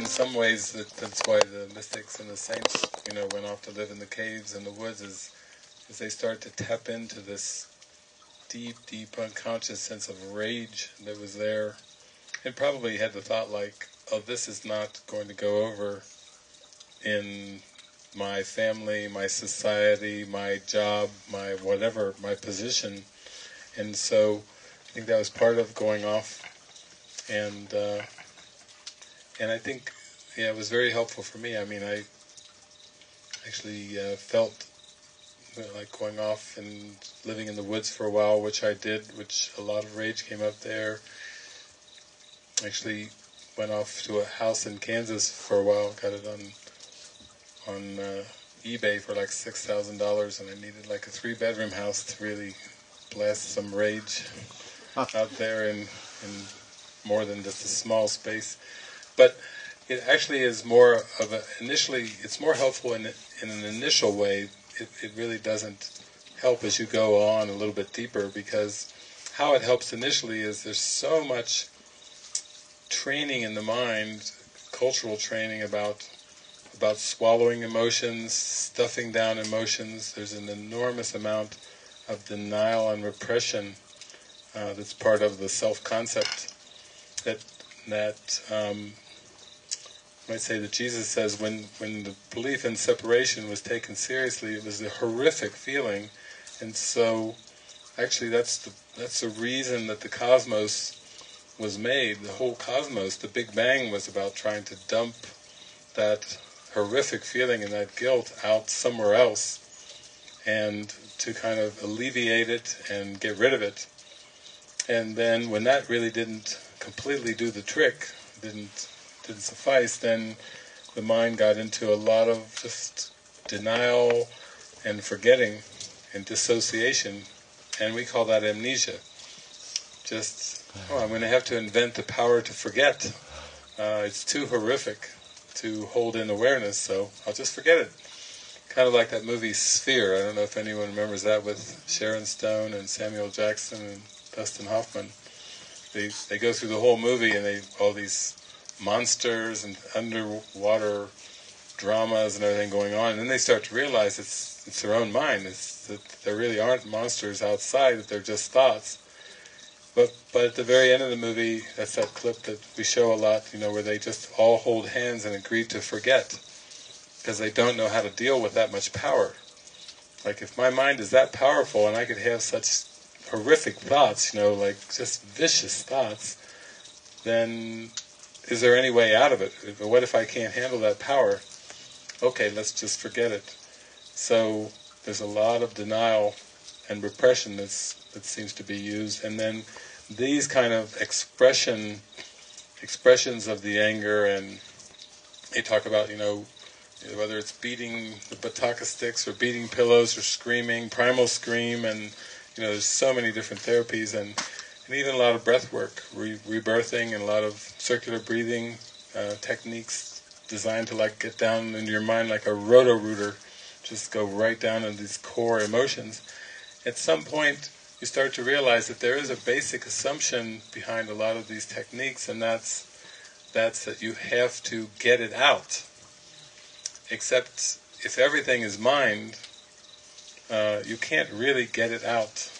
some ways that's why the mystics and the saints, went off to live in the caves and the woods, is they start to tap into this deep, deep unconscious sense of rage that was there, and probably had the thought like, oh, this is not going to go over in my family, my society, my job, my whatever, my position. And so I think that was part of going off, and I think, it was very helpful for me. I mean, I actually felt like going off and living in the woods for a while, which I did, which a lot of rage came up there. Actually went off to a house in Kansas for a while, got it on eBay for like $6,000, and I needed like a 3-bedroom house to really blast some rage out there in more than just a small space. But it actually is more of it's more helpful in an initial way. It really doesn't help as you go on a little bit deeper, because how it helps initially is there's so much training in the mind, cultural training about swallowing emotions, stuffing down emotions. There's an enormous amount of denial and repression that's part of the self-concept that might say that Jesus says when the belief in separation was taken seriously, it was a horrific feeling, and so actually that's the reason that the cosmos was made. The whole cosmos, the Big Bang, was about trying to dump that horrific feeling and that guilt out somewhere else, and to kind of alleviate it and get rid of it. And then when that really didn't completely do the trick, didn't suffice, then the mind got into a lot of just denial and forgetting and dissociation, and we call that amnesia. Just, I'm going to have to invent the power to forget. It's too horrific to hold in awareness, so I'll just forget it. Kind of like that movie Sphere. I don't know if anyone remembers that, with Sharon Stone and Samuel Jackson and Dustin Hoffman. They go through the whole movie, and all these monsters and underwater dramas and everything going on, and then they start to realize it's their own mind. It's that there really aren't monsters outside, that they're just thoughts. But at the very end of the movie, that's that clip that we show a lot, where they just all hold hands and agree to forget, because they don't know how to deal with that much power. Like, if my mind is that powerful and I could have such horrific thoughts, like just vicious thoughts, then is there any way out of it? What if I can't handle that power? Okay, let's just forget it. So there's a lot of denial and repression that seems to be used, and then these kind of expressions of the anger, and they talk about, whether it's beating the bataka sticks or beating pillows or screaming, primal scream, and there's so many different therapies, and even a lot of breath work, rebirthing, and a lot of circular breathing techniques designed to get down into your mind like a roto-rooter, just go right down into these core emotions. At some point you start to realize that there is a basic assumption behind a lot of these techniques, and that's that you have to get it out. Except if everything is mind, you can't really get it out.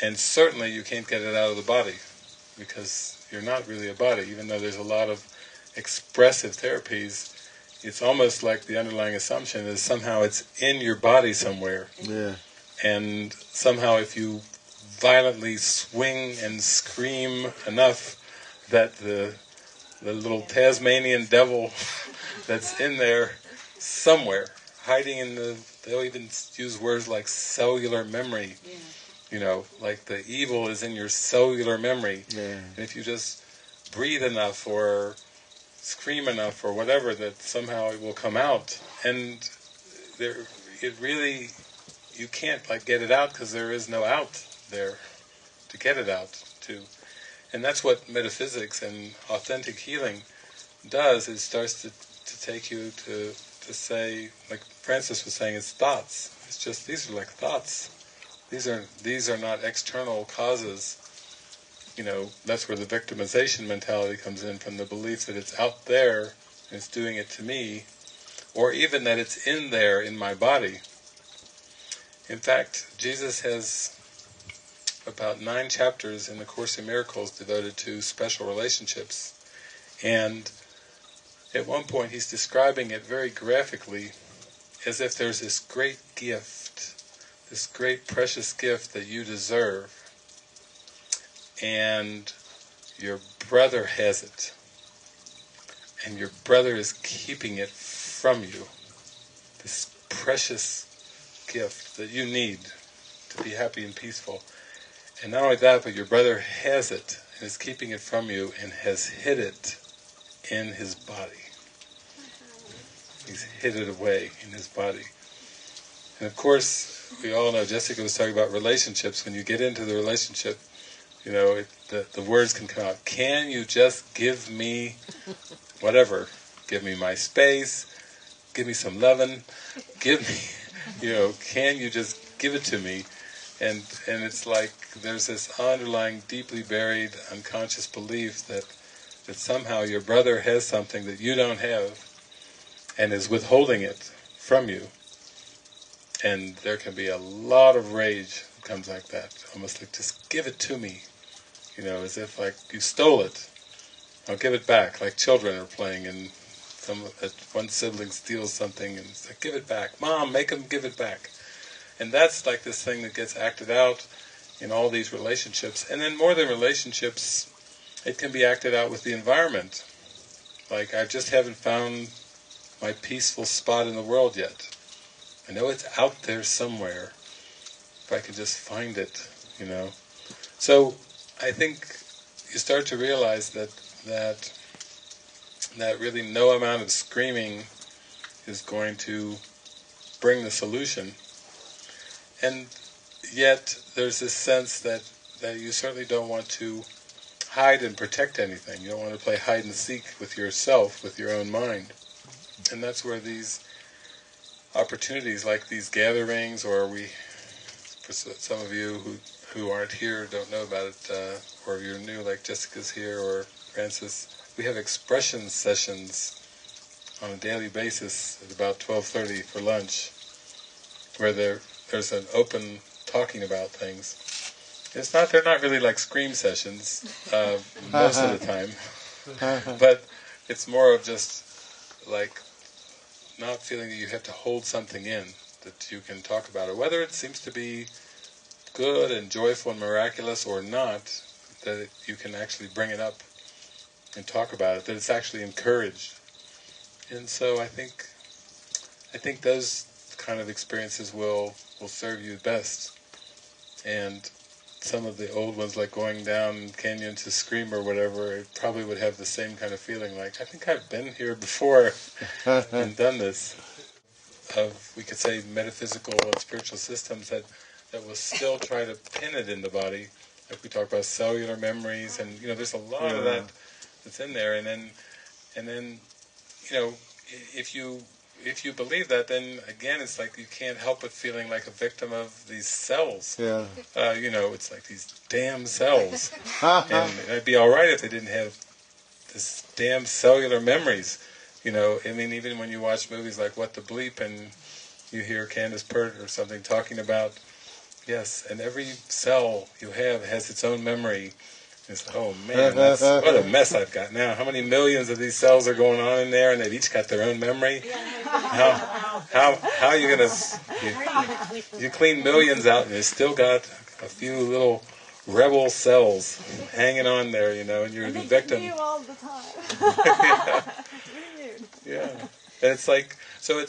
And certainly you can't get it out of the body, because you're not really a body. Even though there's a lot of expressive therapies, it's almost like the underlying assumption is somehow it's in your body somewhere. Yeah. And somehow if you violently swing and scream enough, that the little Tasmanian devil that's in there somewhere, hiding in they'll even use words like cellular memory. Yeah. Like the evil is in your cellular memory. Yeah. And if you just breathe enough or scream enough or whatever, that somehow it will come out. And you can't get it out, because there is no out there to get it out to. And that's what metaphysics and authentic healing does. It starts to take you to say, like Francis was saying, it's thoughts. It's just, these are like thoughts. These are not external causes. that's where the victimization mentality comes in, from the belief that it's out there and it's doing it to me, or even that it's in there in my body. In fact, Jesus has about 9 chapters in the Course in Miracles devoted to special relationships, and at one point he's describing it very graphically as if there's this great gift, this great precious gift that you deserve, and your brother has it, and your brother is keeping it from you, this precious gift that you need to be happy and peaceful. And not only that, but your brother has it and is keeping it from you and has hid it in his body. He's hid it away in his body. And of course, we all know, Jessica was talking about relationships. When you get into the relationship, the words can come out. Can you just give me whatever? Give me my space, give me some lovin', give me, can you just give it to me? And it's like there's this underlying, deeply buried, unconscious belief that somehow your brother has something that you don't have and is withholding it from you. And there can be a lot of rage that comes like that, almost like, just give it to me, as if like you stole it. I'll give it back, like children are playing, and one sibling steals something and it's like, give it back. Mom, make him give it back. And that's like this thing that gets acted out in all these relationships. And then more than relationships, it can be acted out with the environment. Like, I just haven't found my peaceful spot in the world yet. I know it's out there somewhere, if I can just find it, So I think you start to realize that really no amount of screaming is going to bring the solution. And yet there's this sense that you certainly don't want to hide and protect anything. You don't want to play hide and seek with yourself, with your own mind. And that's where these opportunities, like these gatherings, or for some of you who aren't here, don't know about it, or if you're new, like Jessica's here, or Francis, we have expression sessions on a daily basis at about 12:30 for lunch, where there's an open talking about things. They're not really like scream sessions most of the time, but it's more of just like not feeling that you have to hold something in, that you can talk about it, whether it seems to be good and joyful and miraculous or not, that you can actually bring it up and talk about it, that it's actually encouraged. And so I think those kind of experiences will serve you best. And some of the old ones, like going down canyon to scream or whatever, it probably would have the same kind of feeling, like, I think I've been here before and done this. We could say metaphysical and spiritual systems that will still try to pin it in the body, like we talk about cellular memories, and there's a lot of that that's in there. And then if you believe that, then again it's like you can't help but feeling like a victim of these cells. It's like these damn cells. And it'd be all right if they didn't have this damn cellular memories. Even when you watch movies like What the Bleep and you hear Candace Pert or something talking about, yes, and every cell you have has its own memory. It's, oh man, what a mess I've got now. How many millions of these cells are going on in there, and they've each got their own memory? How are you going to... You clean millions out, and you still got a few little rebel cells hanging on there, and you're the victim. You all the time. Yeah. And it's like, so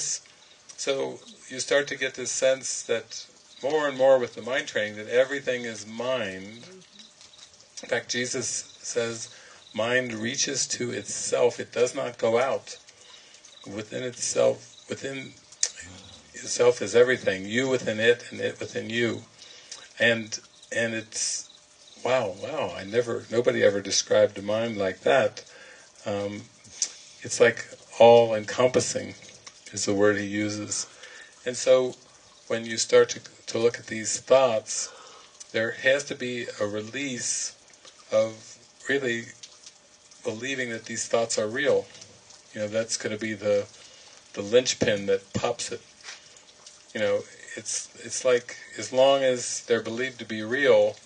you start to get this sense that more and more with the mind training, that everything is mind. In fact, Jesus says, mind reaches to itself, it does not go out. Within itself is everything, you within it and it within you. And it's, wow, nobody ever described a mind like that. It's like all-encompassing is the word he uses. And so when you start to look at these thoughts, there has to be a release of really believing that these thoughts are real. That's going to be the linchpin that pops it. It's like, as long as they're believed to be real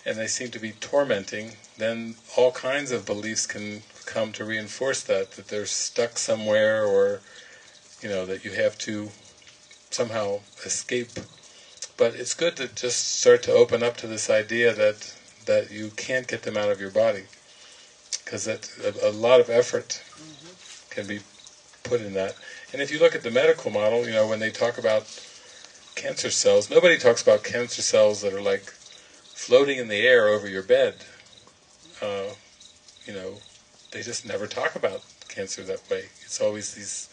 and they seem to be tormenting, then all kinds of beliefs can come to reinforce that they're stuck somewhere, or that you have to somehow escape. But it's good to just start to open up to this idea that you can't get them out of your body, because a lot of effort can be put in that. And if you look at the medical model, when they talk about cancer cells, nobody talks about cancer cells that are like floating in the air over your bed. They just never talk about cancer that way. It's always these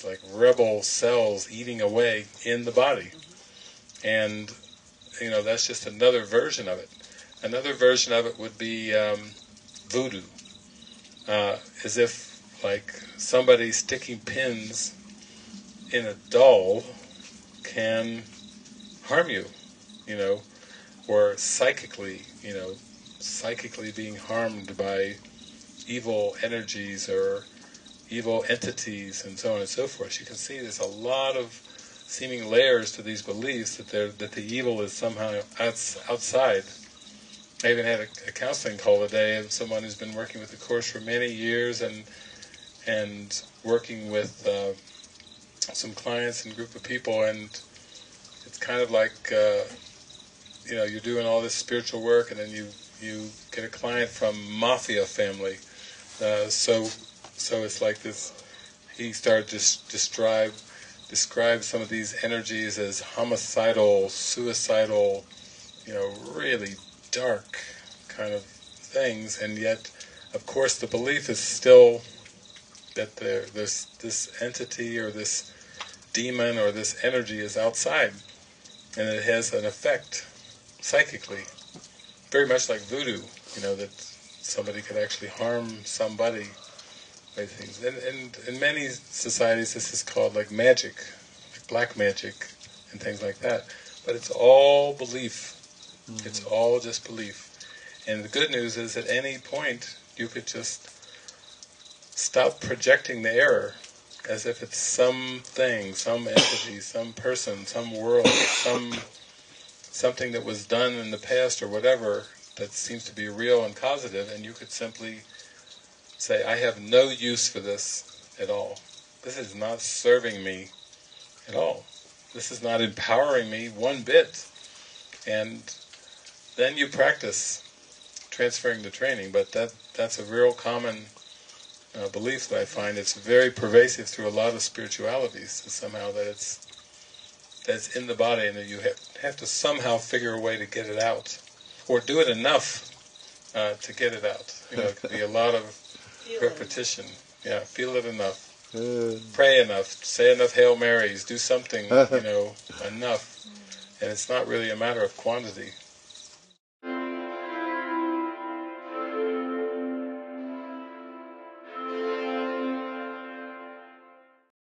like rebel cells eating away in the body. And that's just another version of it. Another version of it would be voodoo, as if like somebody sticking pins in a doll can harm you, or psychically being harmed by evil energies or evil entities and so on and so forth. You can see there's a lot of seeming layers to these beliefs that the evil is somehow outside. I even had a counseling call today of someone who's been working with the Course for many years and working with some clients and group of people, and it's kind of like you're doing all this spiritual work, and then you get a client from mafia family. So it's like this. He started to describe some of these energies as homicidal, suicidal, really dark kind of things, and yet, of course, the belief is still that there's this entity or this demon or this energy is outside, and it has an effect psychically, very much like voodoo, that somebody could actually harm somebody by things. And in many societies this is called like magic, like black magic and things like that. But it's all belief. It's all just belief. And the good news is at any point you could just stop projecting the error as if it's something, some entity, some person, some world, something that was done in the past or whatever that seems to be real and causative, and you could simply say, I have no use for this at all. This is not serving me at all. This is not empowering me one bit. And then you practice transferring the training, but that's a real common belief that I find. It's very pervasive through a lot of spiritualities, somehow that it's in the body, and that you have to somehow figure a way to get it out, or do it enough to get it out. It could be a lot of repetition. Yeah, feel it enough. Pray enough, say enough Hail Marys, do something, enough. And it's not really a matter of quantity.